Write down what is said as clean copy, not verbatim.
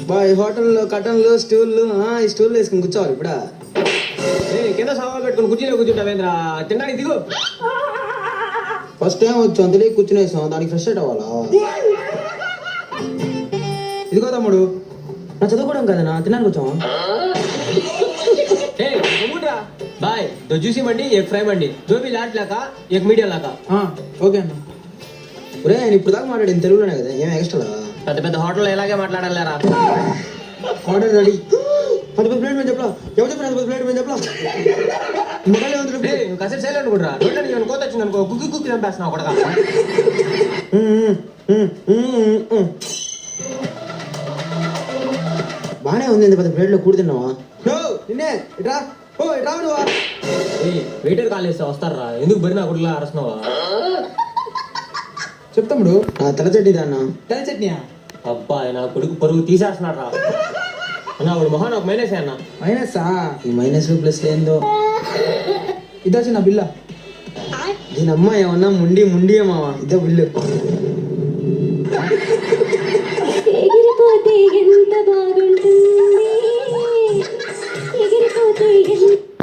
Bye హోటల్లో కటన్లు స్టూళ్ళు ఈ stool వేసుకుని కూర్చోవాలి ఇప్పుడా. కింద సవాలు పెట్టుకుని కుర్చీలో కూర్చుంటావేంద్ర తినడానికి దిగు. ఫస్ట్ టైం వచ్చాం తెలియ కూర్చునేసాం, దానికి ఫ్రెష్ అవుట్ అవ్వాలా? ఇదిగో తమ్ముడు, నా చదువుకోవడం కదా నా తినడానికి వచ్చాం. బాయ్ దో జూసీ మండి एक फ्राई मंडी जो भी लाट लाका एक मीडियम लाका. ఓకే అన్న. ఒరే నేను ఇప్పుడు దాకా మాట్లాడింది తెలుగులోనే కదా, ఏం ఎక్స్ట్రా? పెద్ద పెద్ద హోటల్లో ఇలాగే మాట్లాడాలేరా. Order ready. 10 ప్లేట్ మేము చెప్పలా, ఎవరు చెప్పిన 10 ప్లేట్ మేము చెప్పలా. నువ్వు కసెట్ సైలెంట్ కూడా రోడ్డు కోత వచ్చింది అనుకో కుక్కి కుక్కి చంపేస్తున్నావు కూడా. బానే ఉంది, 10 ప్లేట్లో కూడి తిన్నావా? నిన్నే ఇట్రా, ఓ ఇట్రా నువ్వా. వెయిటర్ కాల్ చేస్తే వస్తారా, ఎందుకు బరి నా గుడిలో అరస్తున్నావా? చెప్తాముడు తెల్ల చట్నీ దాన్న. తెల్ల చట్నీయా? అబ్బా నా కొడుకు పరుగు తీసేస్తున్నాడు రా అన్న. వాడు మొహాన్ ఒక మైనస్ అన్న. మైనసా? ఈ మైనస్ ప్లస్ ఏందో. ఇదా చిన్న బిల్ల. దీని అమ్మ ఏమన్నా ముండి ముండి ఏమావా ఇద్దా బిల్లు.